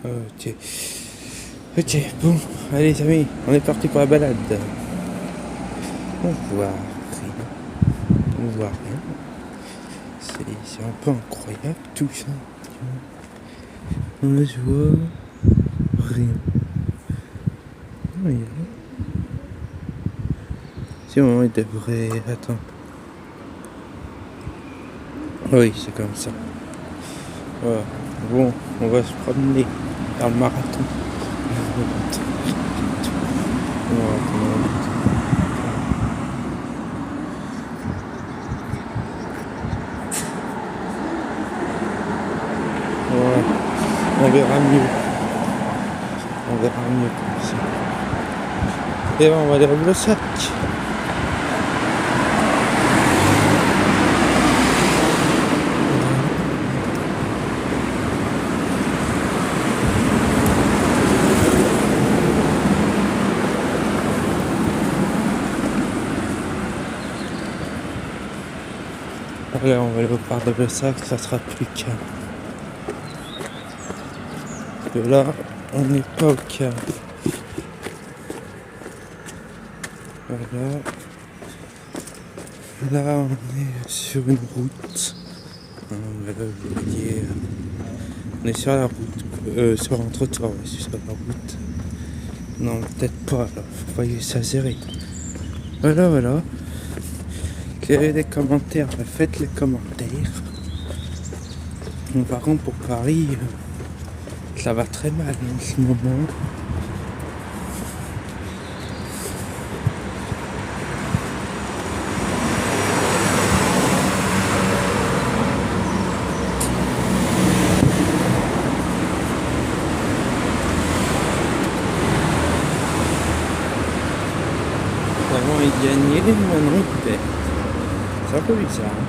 Ok. Ok, bon, allez les amis, on est parti pour la balade. On voit rien. On voit rien. C'est un peu incroyable tout ça. On je vois rien. Rien. Si on il devrait. Attends. Oui, c'est comme ça. Voilà. Bon, on va se promener dans le marathon. Ouais, on verra mieux. On verra mieux comme ça. Et là, on va aller à Blossac. Là, on va aller au parc de Blossac, ça sera plus calme. Parce que là, on n'est pas au calme. Voilà. Là, on est sur une route. Voilà, vous voyez, on est sur la route. Sur un trottoir, ouais, sur la route. Non, peut-être pas, là. Faut pas exagérer. Voilà, voilà. S'il y a des commentaires, faites les commentaires. Bon, par contre, pour Paris, ça va très mal en ce moment. Avant il gagnait, maintenant il perd. C'est un peu bizarre. Hein.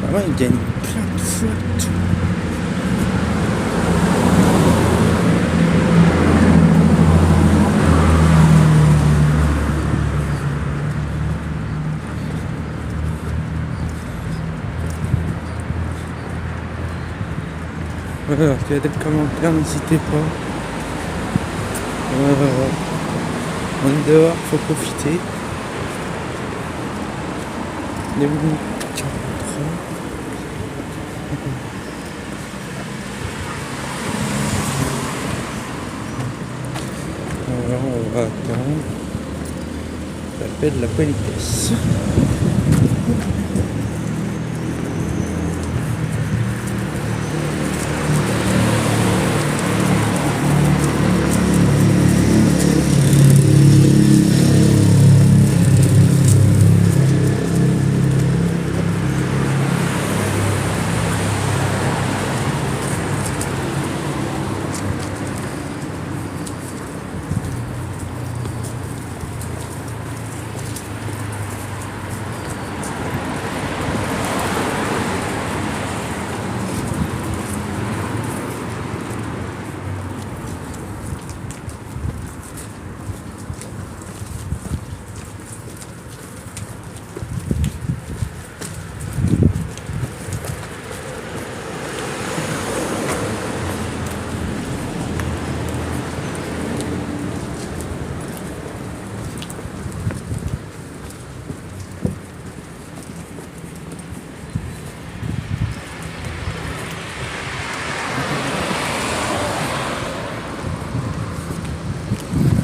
Avant il gagne plein de fois tout. Voilà, s'il y a des commentaires, n'hésitez pas. On est dehors, faut profiter. Les minutes 43. Alors on va attendre. Ça s'appelle la politesse.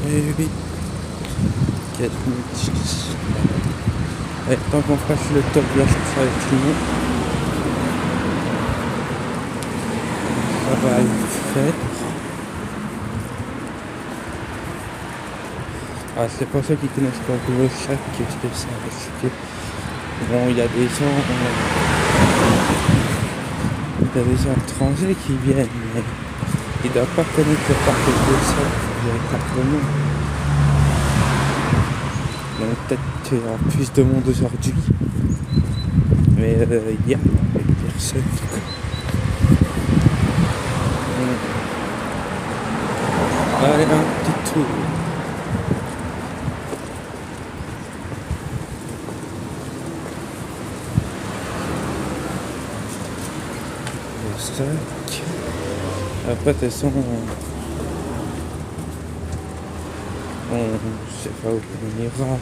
Et oui. 4 minutes. Allez, tant qu'on fasse le top là, ça va être fini. Ça va être fait. Ah, c'est pour ceux qui connaissent pas Blossac, qu'est-ce que c'est parce que bon, il y a des gens, étrangers qui viennent, mais ils ne doivent pas connaître le parc de Blossac véritablement. Donc peut-être qu'il y aura plus de monde aujourd'hui, mais il y a personne. Allez, un petit tour. Blossac. Après, de toute façon, on sait pas où on ira.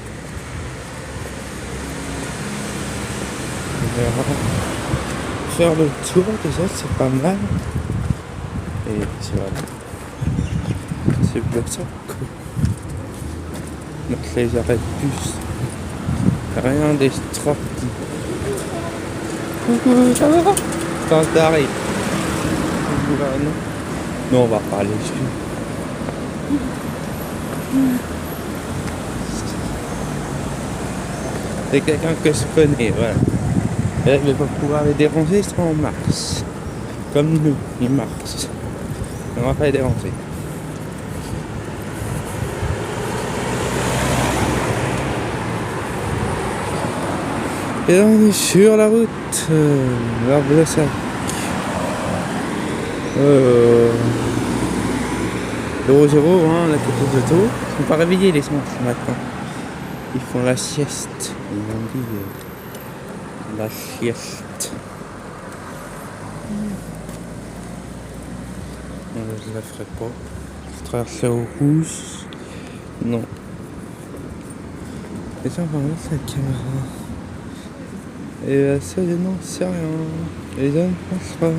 On verra. Faire le tour, déjà, c'est pas mal. Et voilà. C'est bien ça, quoi. Donc les arrêts de bus. Rien d'extraordinaire. Coucou, ça va? Quand t'arrives. Non, on va parler dessus. C'est quelqu'un que je connais, voilà. Et là, je vais pas pouvoir les déranger, ils seront en mars. Comme nous, ils marchent. On va pas les déranger. Et là, on est sur la route vers Blessac. 0-0, hein, la tête de auto. Ils sont pas réveillés les sens ce matin. Ils font la sieste. Ils ont dit la sieste. Je la ferai pas. Je traverse au rouge. Non. Et ça, on va mettre la caméra. Et ça, non, c'est rien. Les hommes pensent pas.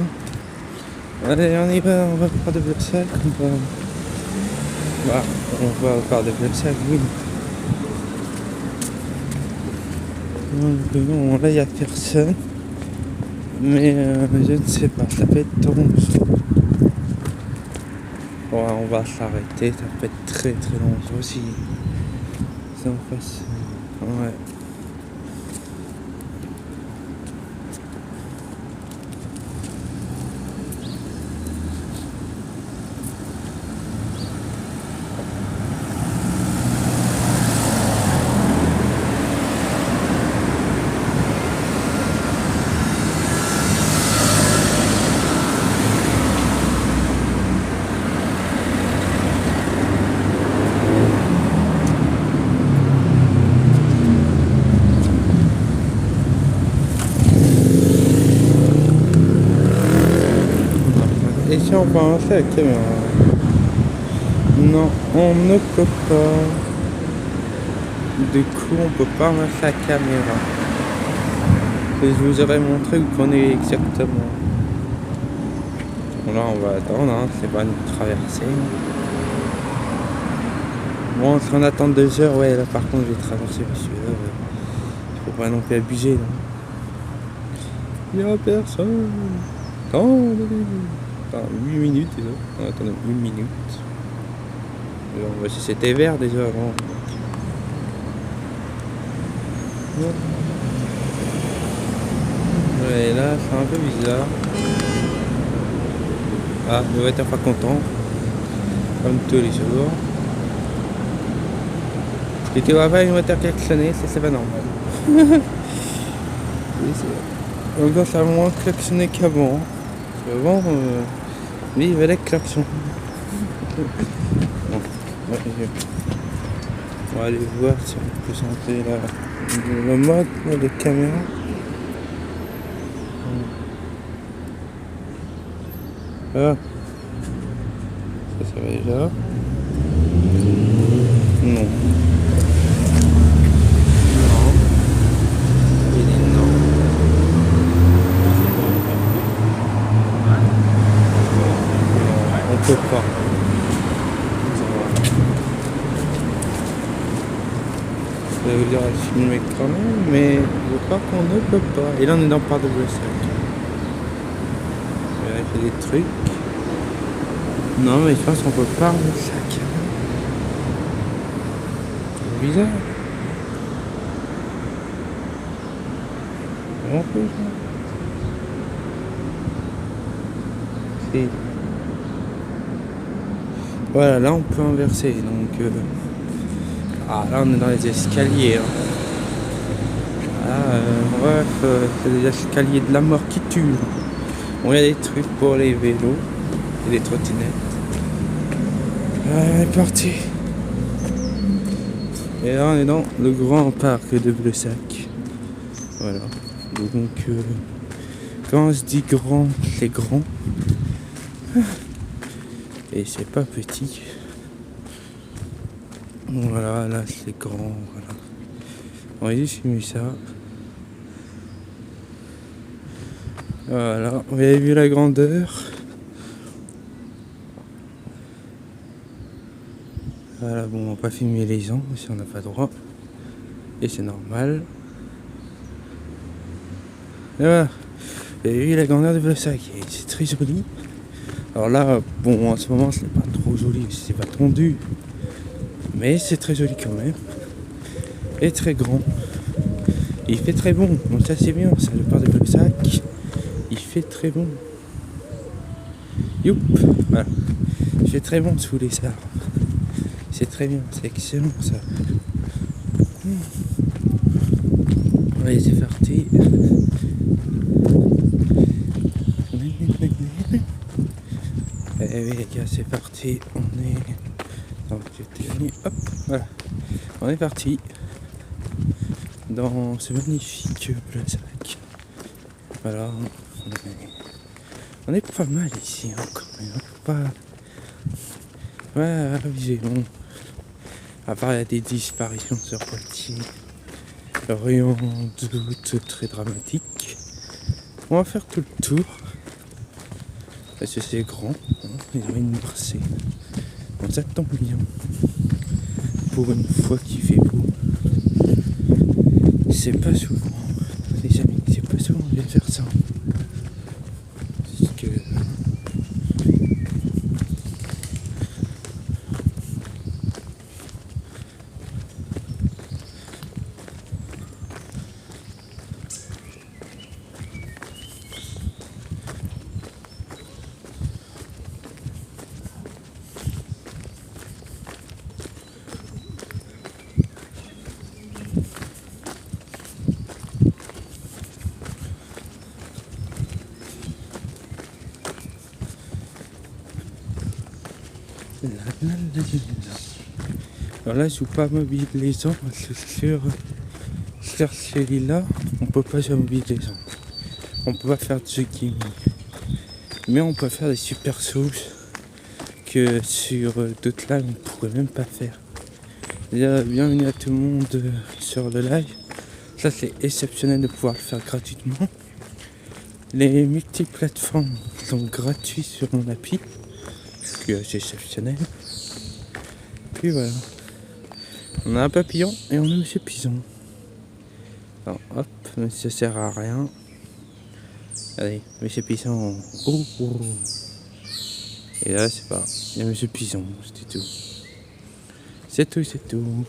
Allez, on y va, on va faire de Blessac. On va faire de Blessac, oui. Non, là, il n'y a personne. Mais je ne sais pas, ça peut être dangereux. Ouais, on va s'arrêter, ça peut être très très dangereux si on passe. Ouais. Et si on peut avancer la caméra? Non, on ne peut pas. Du coup, on peut pas mettre la caméra. Et je vous aurais montré où qu'on est exactement. Bon, là, on va attendre, hein, c'est pas une traversée. Bon, si on attend 2 heures, ouais, là par contre, je vais traverser parce que là, faut pas non plus abuser. Là. Il y a personne. Attendez. 8 minutes déjà. On attend 1 minute. Alors, on va si c'était vert déjà avant. Ouais, là, c'est un peu bizarre. Ah, le voiture pas content. Comme tous les jours. Et tu vois pas une voiture klaxonner, ça c'est pas normal. Donc ça a moins klaxonné qu'avant. Avant, lui il avait les klaxons. Bon, ouais, on va aller voir si on peut sentir le mode de caméra. Ah, ça va déjà. Non. On peut pas. Ça veut dire filmer quand même, mais je crois qu'on ne peut pas. Et là on est dans le parc de Blessac. Il y a des trucs. Non mais je pense qu'on peut pas mettre ça. C'est bizarre. On peut ça. C'est... Voilà, là on peut inverser, donc ah là on est dans les escaliers. Hein. Bref, c'est des escaliers de la mort qui tuent. Bon, il y a des trucs pour les vélos et les trottinettes. Allez, parti. Et là on est dans le grand parc de Blessac. Voilà. Donc quand on se dit grand, c'est grand. Et c'est pas petit. Voilà, là c'est grand. Voilà. On va juste mis ça. Voilà, vous avez vu la grandeur. Voilà, bon, on va pas filmer les gens si on n'a pas le droit. Et c'est normal. Et voilà, vous avez vu la grandeur de Blossac. C'est très joli. Alors là, bon, en ce moment, c'est pas trop joli, c'est pas tendu. Mais c'est très joli quand même. Et très grand. Et il fait très bon. Donc ça, c'est bien. Ça, le port de Blossac. Il fait très bon. Youp, voilà. Il fait très bon sous les arbres. C'est très bien, c'est excellent ça. Allez, c'est parti. Eh oui les gars, c'est parti. On est dans le hop, voilà. On est parti dans ce magnifique Blossac. Voilà, on est pas mal ici hein, quand même. Pas. Ouais, avisez bon. À part il y a des disparitions sur Poitiers. Rien de doute très dramatique. On va faire tout le tour. Parce que c'est grand, hein, ils ont une marcée. Donc ça tombe bien. Pour une fois qu'il fait beau. C'est pas souvent, les amis, c'est pas souvent de faire ça. Parce que alors là, je joue pas mobile les gens, parce que sur celui-là, on peut pas jouer mobile les gens. On peut pas faire de jogging. Mais on peut faire des super sauts que sur d'autres lives on pourrait même pas faire. Bienvenue à tout le monde sur le live. Ça c'est exceptionnel de pouvoir le faire gratuitement. Les multiplateformes sont gratuits sur mon appli. Ce qui est assez exceptionnel. Puis voilà. On a un papillon et on a Monsieur Pison. Alors hop, mais ça sert à rien. Allez, Monsieur Pison. Oh, oh. Et là c'est pas. Il y a Monsieur Pison, c'est tout. C'est tout, c'est tout.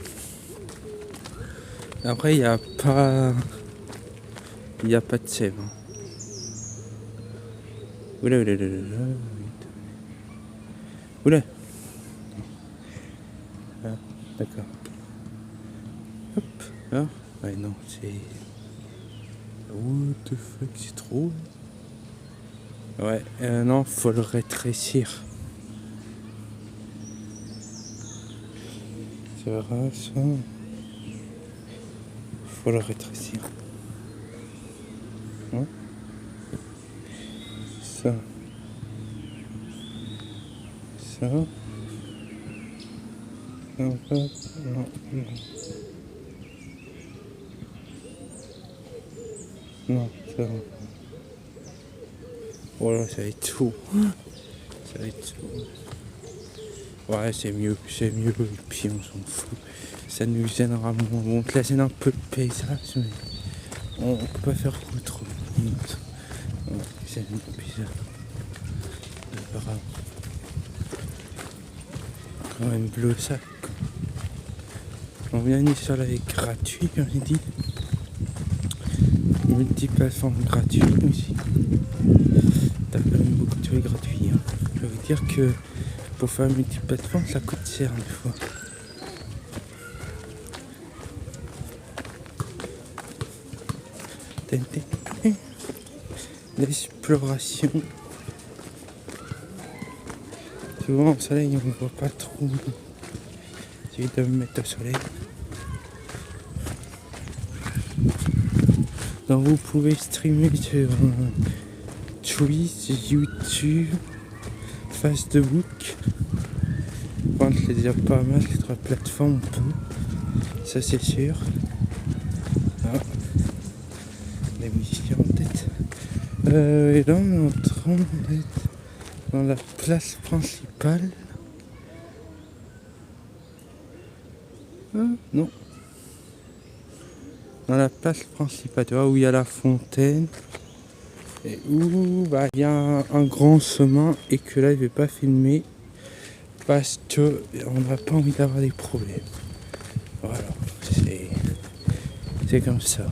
Après il n'y a pas. Il n'y a pas de sève. Hein. Oula, oula, oula, oula. Oula. Ah, d'accord. Hop. Ah. Ouais, non, c'est. What the fuck, c'est trop. Ouais, non, faut le rétrécir. C'est vrai, ça. Faut le rétrécir. Ouais. Ça. Ça. Non, pas. Non, non. Non, ça va. Voilà, ça va être tout. Ça va être tout. Ouais, c'est mieux, et puis on s'en fout. Ça nous gênera moins. Bon, là, c'est un peu le paysage, mais on peut pas faire autre. Ouais, c'est un peu bizarre. C'est pas grave. Quand même Blossac. On vient sur la gratuit, comme j'ai dit. Multiplateforme gratuite aussi. T'as quand même beaucoup de trucs gratuits. Hein. Je veux dire que pour faire une multiplateforme, ça coûte cher des fois. L'exploration. Souvent au soleil on ne voit pas trop. J'essaie de me mettre au soleil. Donc vous pouvez streamer sur Twitch, YouTube, face de bouc. Quand je les déjà pas mal, les 3 plateformes, on peut. Ça c'est sûr. Ah. Les musiciens en tête. Et là on est en train d'être dans la place principale. Ah, non. Dans la place principale, tu vois, où il y a la fontaine. Et où il y a un grand chemin et que là je vais pas filmer parce que on n'a pas envie d'avoir des problèmes. Voilà, c'est comme ça.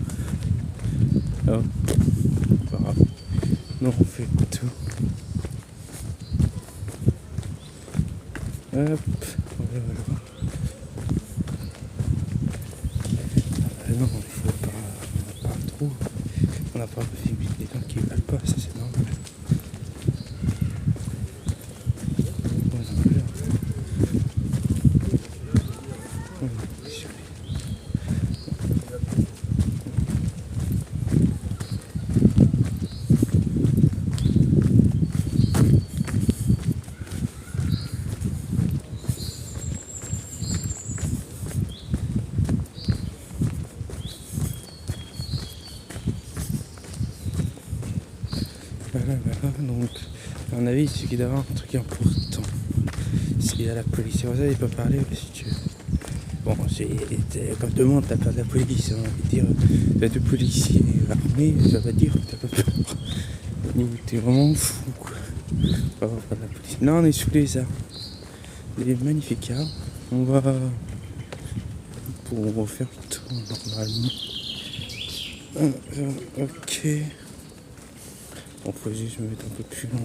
Hop, voilà. Nous on fait tout. Hop, voilà. Non, il faut pas trop. On n'a pas filmé des gens qui veulent pas, ça c'est normal. Voilà, donc à mon avis il suffit d'avoir un truc important. S'il y a la police, c'est pour ça il peut parler parce que bon, quand tu demandes t'as peur de la police, on va dire t'as 2 policiers armés, ça va dire t'as pas peur. Ou t'es vraiment fou quoi. Pas avoir peur de la police. Là on est sous les arbres. Les magnifiques arbres. On va pour faire le tour normalement. Ok. Bon, faut juste me mettre un peu plus loin.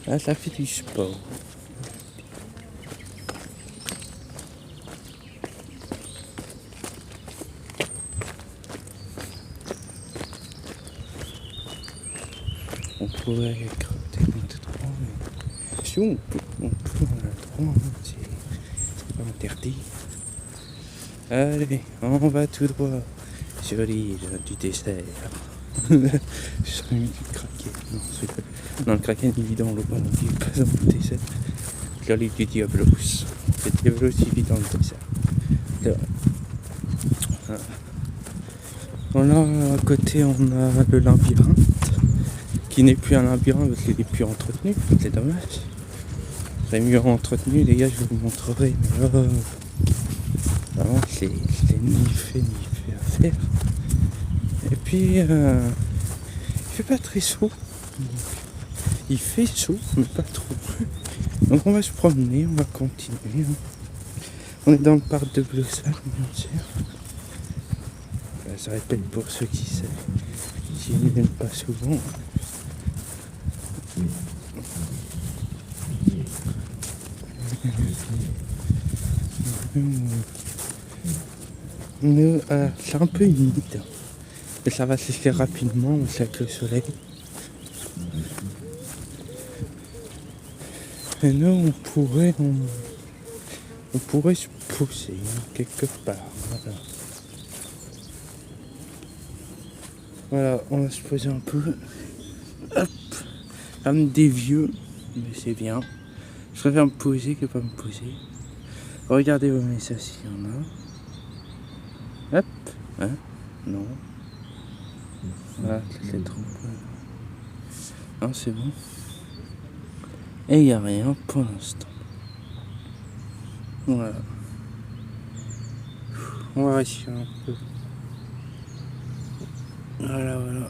Ah, ça fait du sport. On pourrait gratter notre droit, mais si on peut, on a le droit, c'est pas interdit. Allez, on va tout droit sur l'île du désert. Je serais mis du kraken. Non, le kraken il vit dans l'eau, donc il est pas dans le désert. Sur l'île du Diablos. Le Diablos il vit dans le désert. Là. Voilà, à côté on a le labyrinthe, qui n'est plus un labyrinthe parce qu'il n'est plus entretenu, c'est dommage. C'est mieux entretenu, les gars, je vous montrerai, mais là, vraiment, c'est ni fait à faire. Et puis, il fait pas très chaud. Il fait chaud, mais pas trop. Donc on va se promener, on va continuer. On est dans le parc de Blossal, bien sûr. Ça répète pour ceux qui savent. S'ils n'y viennent pas souvent. C'est un peu humide. Et ça va sécher rapidement avec le soleil. Et nous on pourrait se pousser quelque part. Voilà, on va se poser un peu. Hop, comme des vieux, mais c'est bien. Je préfère me poser que pas me poser. Regardez vos messages s'il y en a. Hop, hein, non. Voilà, c'est trop peu. Non, c'est bon. Et il n'y a rien pour l'instant. Voilà. On va rester un peu. Voilà.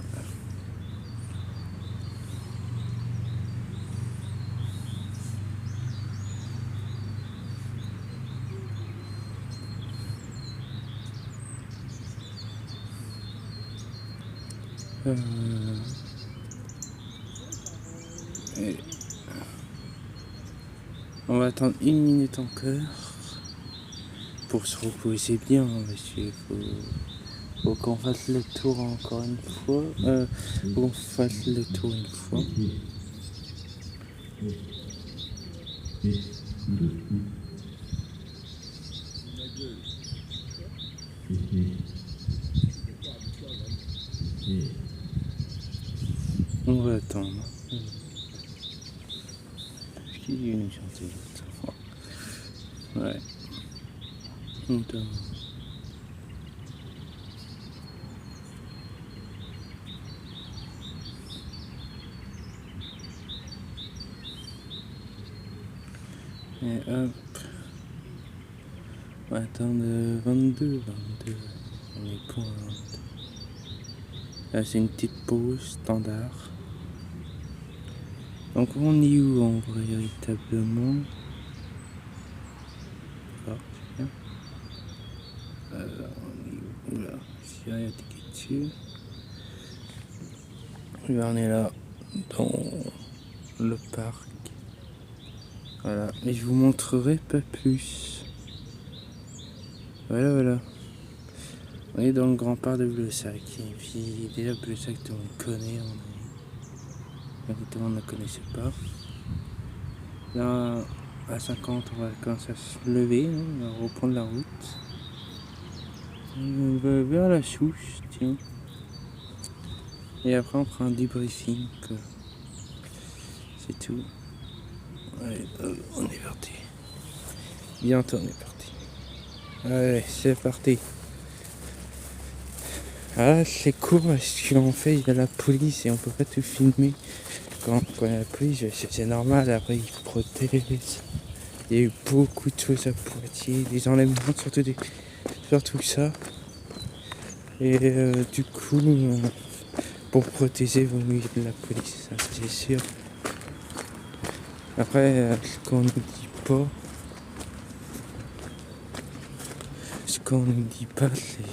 Euh, et on va attendre 1 minute encore pour se reposer bien, parce qu'il faut qu'on fasse le tour encore une fois. Faut qu'on fasse le tour une fois. On va attendre. Est-ce qu'il est venu chanter l'autre? Ouais. Attends. Et hop. On va attendre 22. On est pour 22. Là, c'est une petite pause standard. Donc, on est où en vrai, véritablement? Ah, c'est bien. On est où? Oula, s'il y a ticket dessus. Là, on est là, dans le parc. Voilà, et je vous montrerai pas plus. Voilà. On est dans le grand parc de Bleusac. Et puis déjà Bleusac, tout le monde connaît. Tout le monde ne connaissait pas. Là, à 50, on va commencer à se lever. On va reprendre la route. On va vers la souche, tiens. Et après, on prend un debriefing. C'est tout. Allez, on est parti. Bientôt, on est parti. Allez, c'est parti. Ah, c'est court parce qu'en fait, il y a la police et on peut pas tout filmer. Quand il y a la police, c'est normal, après ils protègent. Il y a eu beaucoup de choses à Poitiers, des enlèvements, surtout ça. Et du coup, pour protéger, il vaut mieux de la police, ça c'est sûr. Après, ce qu'on nous dit pas, c'est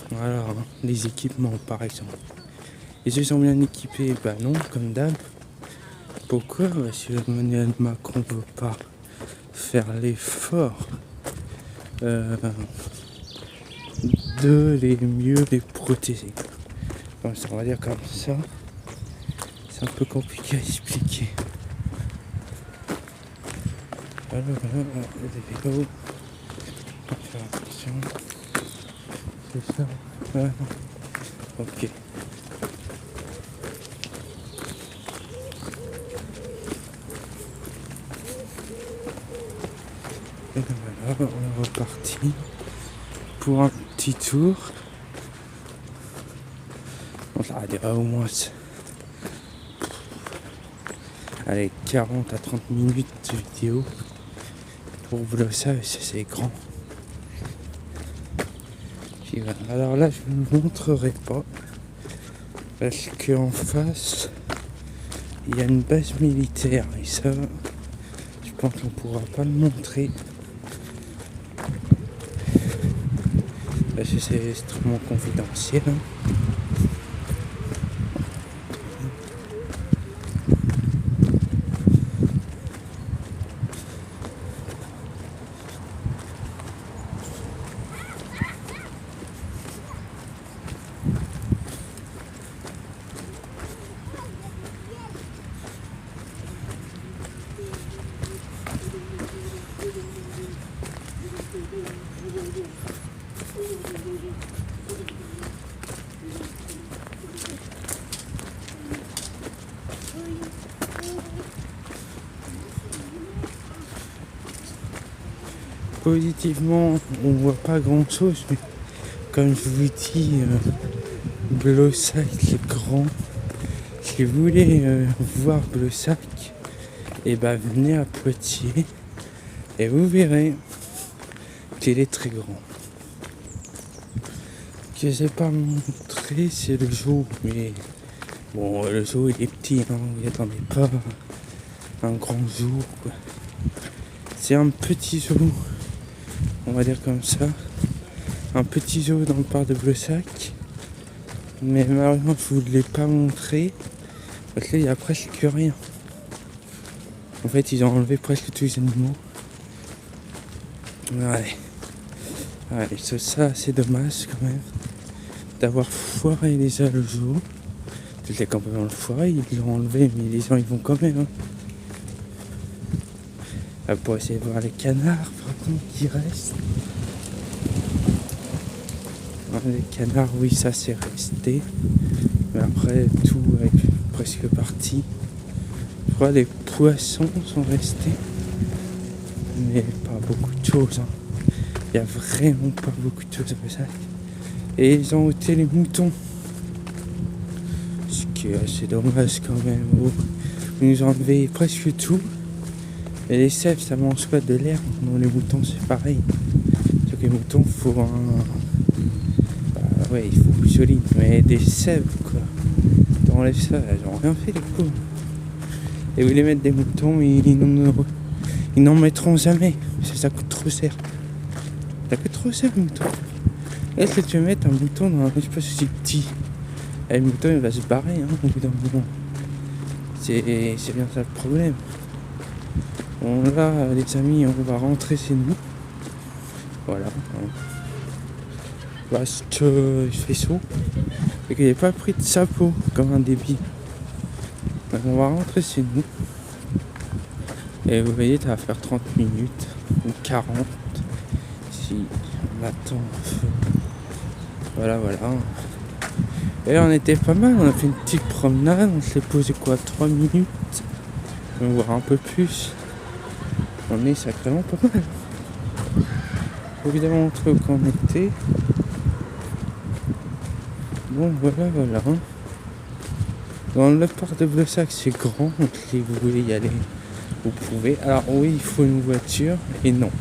voilà, les équipements par exemple. Et ceux sont bien équipés, bah non, comme d'hab. Pourquoi? Parce que Emmanuel Macron ne veut pas faire l'effort de mieux les protéger. Comme ça, on va dire comme ça. C'est un peu compliqué à expliquer. Voilà, les vélos. On va faire attention. C'est ça. Voilà. Ok. Et voilà, on est reparti pour un petit tour. On s'arrêtera au moins 40 à 30 minutes de vidéo. Pour vous ça, c'est grand. Puis voilà. Alors là, je ne vous montrerai pas. Parce qu'en face, il y a une base militaire. Et ça, je pense qu'on ne pourra pas le montrer. Parce que c'est extrêmement confidentiel. Positivement, on voit pas grand chose, mais comme je vous dis, Bleusac c'est grand. Si vous voulez voir Bleusac, et venez à Poitiers et vous verrez qu'il est très grand. Ce que je n'ai pas montré, c'est le zoo, mais bon, le zoo il est petit, hein, vous n'y attendez pas un grand zoo, quoi. C'est un petit zoo, on va dire comme ça, un petit zoo dans le parc de Bleusac. Mais malheureusement, je vous l'ai pas montré. Parce que là, il n'y a presque rien. En fait, ils ont enlevé presque tous les animaux. Ouais, ça c'est dommage quand même. D'avoir foiré les le jour. Toutes les campements le foiré, ils l'ont enlevé, mais les gens ils vont quand même. Pour essayer de voir les canards, par contre, qui restent. Les canards, oui, ça c'est resté. Mais après, tout est presque parti. Je crois que les poissons sont restés. Mais pas beaucoup de choses. Il n'y a vraiment pas beaucoup de choses à ça. Et ils ont ôté les moutons. Ce qui est assez dommage quand même. Ils nous ont enlevé presque tout. Et les sèvres, ça mange pas de l'herbe. Non, les moutons, c'est pareil. Sauf que les moutons, il faut il faut plus solide. Mais des sèvres, quoi. T'enlèves ça, ils n'ont rien fait, les coups. Et vous les mettre des moutons, ils n'en mettront jamais. Ça coûte trop cher. Ça coûte trop cher, le mouton. Est-ce que tu veux mettre un mouton dans un espace aussi petit? Et le mouton, il va se barrer, au bout d'un moment. C'est bien ça le problème. Bon, là, les amis, on va rentrer chez nous. Voilà. Parce que il fait chaud. Et qu'il n'ait pas pris de chapeau comme un débile. Donc on va rentrer chez nous. Et vous voyez, ça va faire 30 minutes ou 40 si on attend. Voilà. Et on était pas mal, on a fait une petite promenade, on s'est posé 3 minutes. On va voir un peu plus. On est sacrément pas mal. Faut évidemment montrer où on était. Bon, voilà. Dans le parc de Blessac, c'est grand, donc si vous voulez y aller, vous pouvez. Alors oui, il faut une voiture, et non.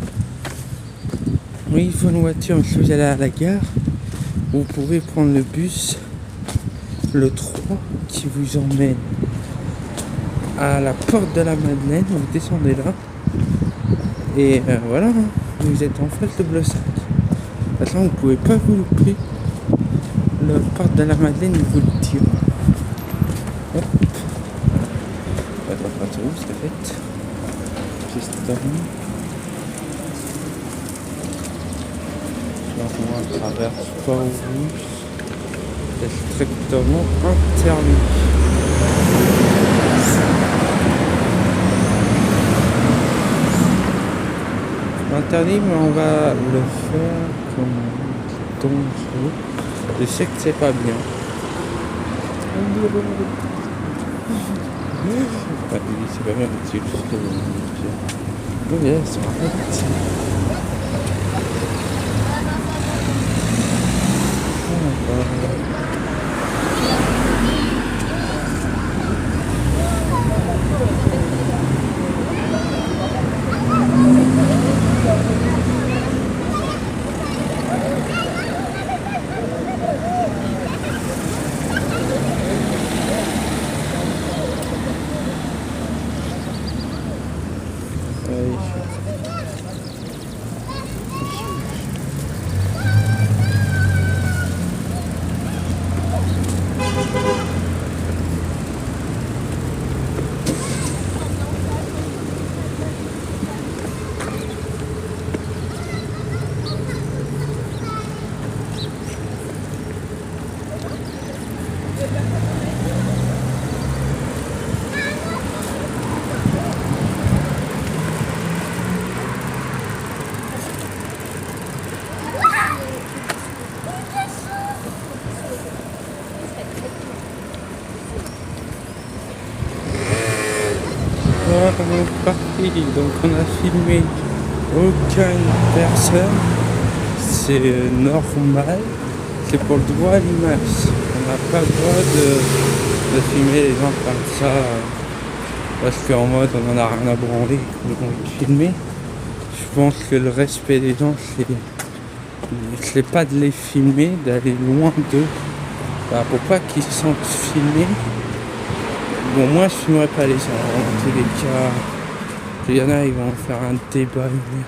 Oui, il faut une voiture, mais si vous allez à la gare, vous pouvez prendre le bus, le 3, qui vous emmène à la porte de la Madeleine, vous descendez là, et voilà, vous êtes en face de Blessac. Maintenant, vous pouvez pas vous louper. La porte de la Madeleine, il vous le tire. Hop. Attends, où c'est fait? Juste terminé. On traverse pas au bus. C'est strictement interdit. Interdit, mais on va le faire comme dangereux. Je sais que c'est pas bien. C'est pas bien, c'est juste que... Oh yes, c'est arrête. Voilà, on est parti, donc on a filmé aucune personne, c'est normal, c'est pour le droit à l'image. On n'a pas le droit de filmer les gens comme ça, parce qu'en mode on en a rien à branler, donc on va filmer. Je pense que le respect des gens, c'est pas de les filmer, d'aller loin d'eux, pour pas qu'ils se sentent filmés. Bon, moi je filmerai pas les gens, dans tous les cas. Il y en a, ils vont faire un débat, ils vont dire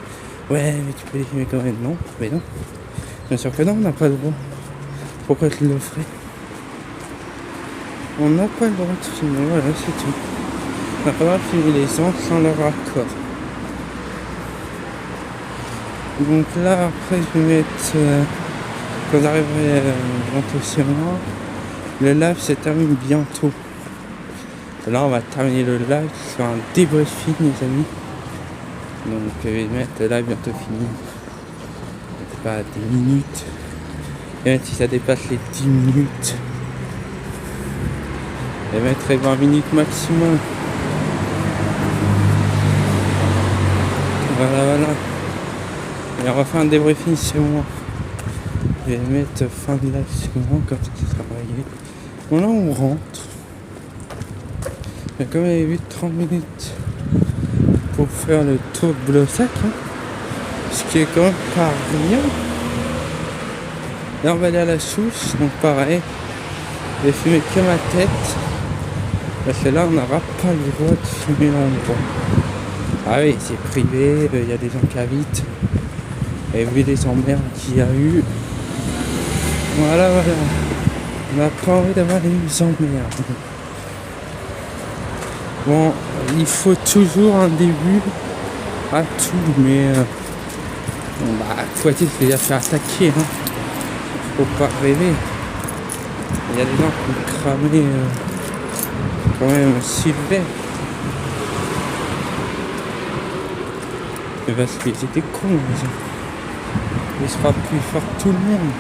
ouais, mais tu peux les filmer quand même. Non, mais non. Bien sûr que non, on n'a pas le droit. Pourquoi tu le ferais? On n'a pas le droit de filmer, voilà, c'est tout. On n'a pas le droit de filmer les gens sans leur accord. Donc là, après, je vais mettre... quand j'arriverai bientôt chez moi, le live se termine bientôt. Là, on va terminer le live sur un débriefing, les amis. Donc, je vais mettre le live bientôt fini. C'est pas 10 minutes. Et même si ça dépasse les 10 minutes, je mettrai 20 minutes maximum. Voilà. Et on va faire un débriefing chez moi. Je vais mettre fin de live chez moi, comme ça sera réglé. Bon, là, on rentre. J'ai quand même eu 30 minutes pour faire le tour de Blossac, hein. Ce qui est quand même pas rien. Là, on va aller à la souche, donc pareil. Je vais filmer que ma tête. Parce que là, on n'aura pas le droit de filmer l'endroit. Ah oui, c'est privé, il y a des gens qui habitent. Et vu les emmerdes qu'il y a eu. Voilà. On n'a pas envie d'avoir les emmerdes. Bon, il faut toujours un début à tout, mais bon, bah, faut-il se déjà faire attaquer, hein. Faut pas rêver. Il y a des gens qui ont cramé quand même Sylvain. Mais parce qu'ils étaient cons, les gens. Ils se frappent plus fort que tout le monde.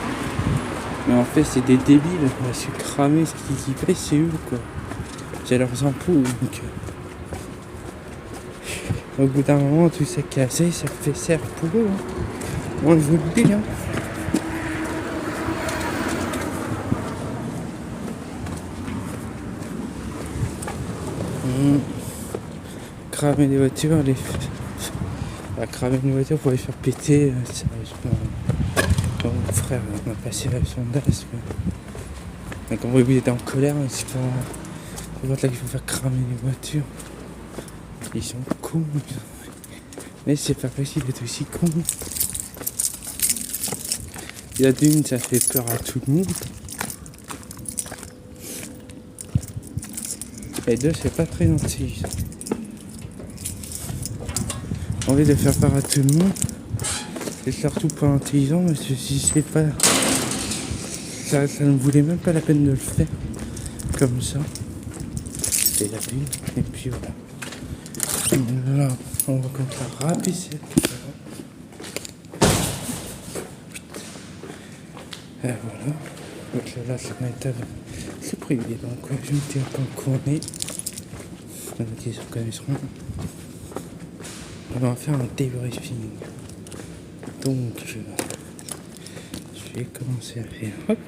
Mais en fait, c'est des débiles. Parce que cramer ce qu'ils y payent, c'est eux, quoi. C'est leurs impôts, donc... Au bout d'un moment, tout s'est cassé, ça fait serre pour eux, hein. On vous le dit, hein. Cramer des voitures, cramer une voiture pour les faire péter, sérieusement. Bon, mon frère, on a passé la sondage. Quand vous êtes en colère, c'est pas là qu'il faut faire cramer les voitures. Ils sont cons. Mais c'est pas possible d'être aussi con. Il y a d'une, ça fait peur à tout le monde. Et deux, c'est pas très gentil. Envie de faire peur à tout le monde. C'est surtout pas intelligent, mais si c'est pas... Ça ne voulait même pas la peine de le faire. Comme ça. Et la une. Et puis voilà. Et là, on va comme ça rabaisser. Et voilà. Donc là, c'est méthode. C'est privé, donc je me tiens pas au courant. Qui se reconnaîtront. On va faire un débriefing. Donc, je vais commencer à faire. Hop.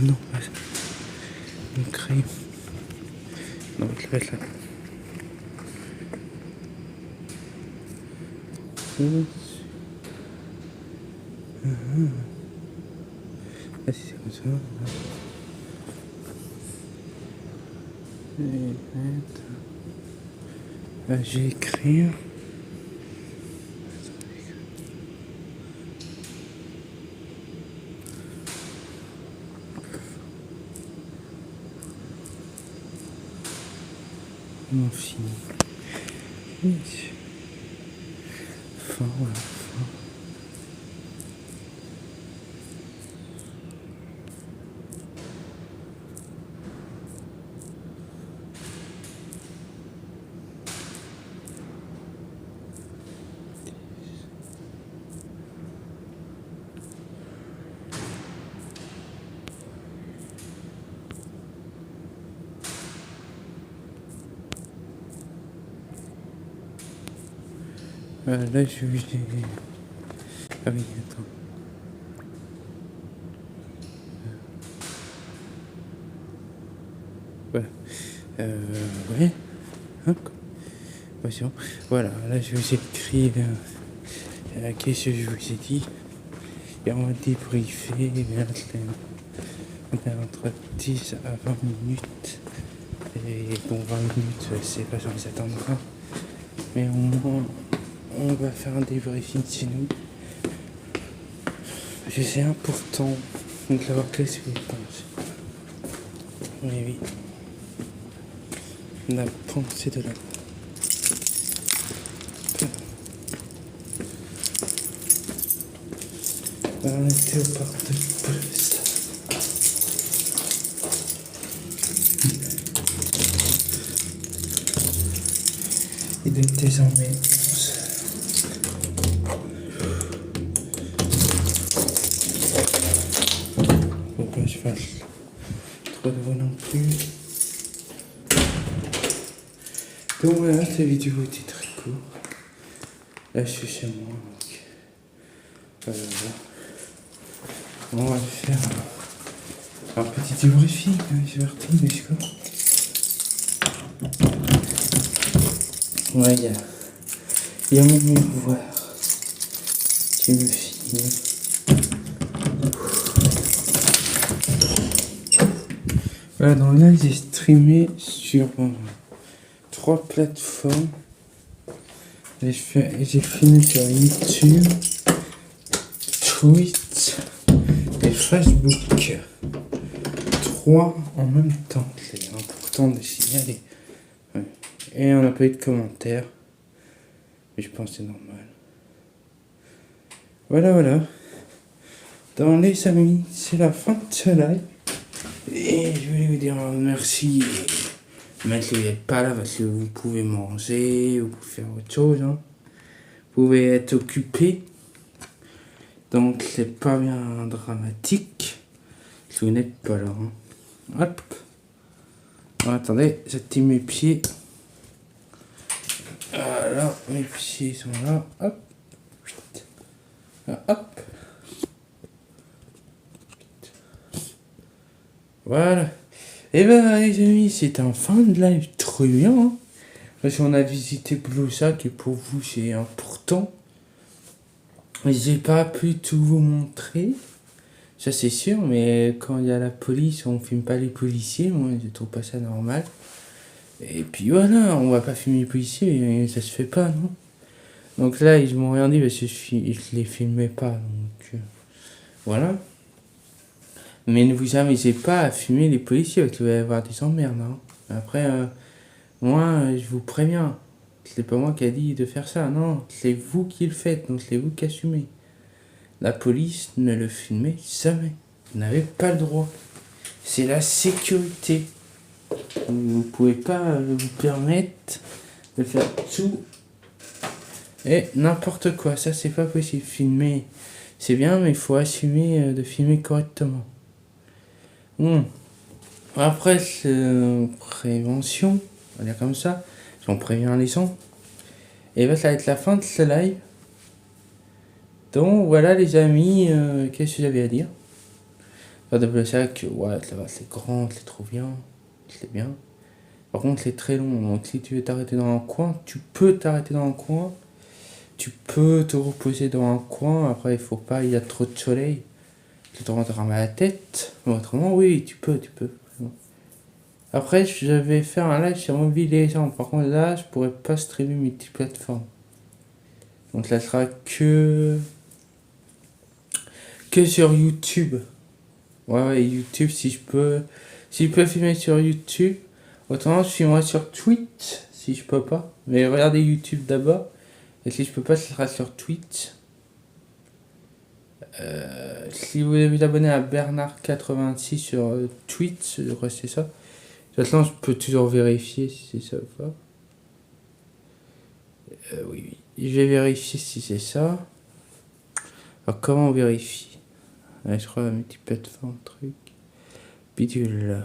Non, on crée. Non, je vais mettre là. Ah, si c'est comme ça. Là, je vais écrire. On finit. Oui. Fin, voilà. Fin. Là, je vais... Ah oui, attends. Voilà. Ouais. Hop. Ouais, c'est bon. Voilà, là, je vous ai écrit qu'est-ce que je vous ai dit. Et on va débriefer. On est entre 10 à 20 minutes. Et bon, 20 minutes, c'est pas sans les attendra. Mais au moins... On va faire un débriefing chez nous. C'est important de l'avoir clé sur les penses. Oui. La pensée de la... On était au parc de police. Il est désormais 11. Faut pas que je fasse trop de voix non plus. Donc voilà, cette vidéo était très courte. Là, je suis chez moi, donc voilà. On va faire un petit débriefing, c'est parti, let's go. Ouais, il y a mon miroir qui me filme. Voilà, donc là, j'ai streamé sur 3 plateformes. J'ai filmé sur YouTube, Twitch et Facebook. 3 en même temps, c'est important de signaler. Ouais. Et on n'a pas eu de commentaires. Mais je pense que c'est normal. Voilà. Dans les amis, c'est la fin de ce live. Et je voulais vous dire merci. Même si vous n'êtes pas là, parce que vous pouvez manger, vous pouvez faire autre chose. Hein. Vous pouvez être occupé. Donc c'est pas bien dramatique. Si vous n'êtes pas là. Hein. Hop. Alors, attendez, j'active mes pieds. Voilà, mes pieds sont là. Hop. Hop. Voilà. Et ben les amis, c'est un fin de live trop bien. Hein, parce qu'on a visité Blousac et pour vous c'est important. J'ai pas pu tout vous montrer. Ça c'est sûr, mais quand il y a la police, on filme pas les policiers. Moi je trouve pas ça normal. Et puis voilà, on va pas filmer les policiers, ça se fait pas, non. Donc là ils m'ont rien dit parce que je les filmais pas. Donc voilà. Mais ne vous amusez pas à filmer les policiers, parce que vous allez avoir des emmerdes. Hein. Après, moi, je vous préviens, c'est pas moi qui a dit de faire ça, non, c'est vous qui le faites, donc c'est vous qui assumez. La police, ne le filmez jamais. Vous n'avez pas le droit. C'est la sécurité. Vous ne pouvez pas vous permettre de faire tout et n'importe quoi. Ça, c'est pas possible. Filmer, c'est bien, mais il faut assumer de filmer correctement. Bon. Après, c'est prévention, on va dire comme ça. Si on prévient les gens. Et ben, ça va être la fin de ce live. Donc voilà les amis, qu'est-ce que j'avais à dire? Pas de Blousac, ouais, ça va, c'est grand, c'est trop bien, c'est bien. Par contre, c'est très long, donc si tu veux t'arrêter dans un coin, tu peux t'arrêter dans un coin. Tu peux te reposer dans un coin, après il faut pas, il y a trop de soleil. Tu te rentres à la tête, autrement oui, tu peux. Après, je vais faire un live sur Mobile Legends, par contre là, je pourrais pas streamer multiplateforme. Donc là, sera que sur YouTube. Ouais, YouTube, si je peux filmer sur YouTube, autrement je filmerai sur Twitch, si je peux pas. Mais regardez YouTube d'abord, et si je peux pas, ce sera sur Twitch. Si vous voulez vous abonner à Bernard86 sur Twitch, je crois que c'est ça. De toute façon, je peux toujours vérifier si c'est ça ou pas. Oui. Je vais vérifier si c'est ça. Alors, comment on vérifie? Je crois la multiplateforme, truc. Bidule.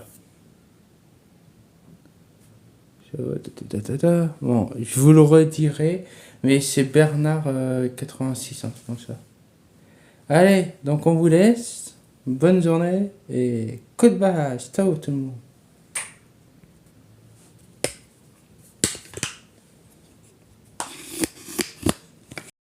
Bon, je vous le redirai, mais c'est Bernard86, hein, c'est comme ça. Allez, donc on vous laisse. Bonne journée et coup de bâche. Ciao tout le monde.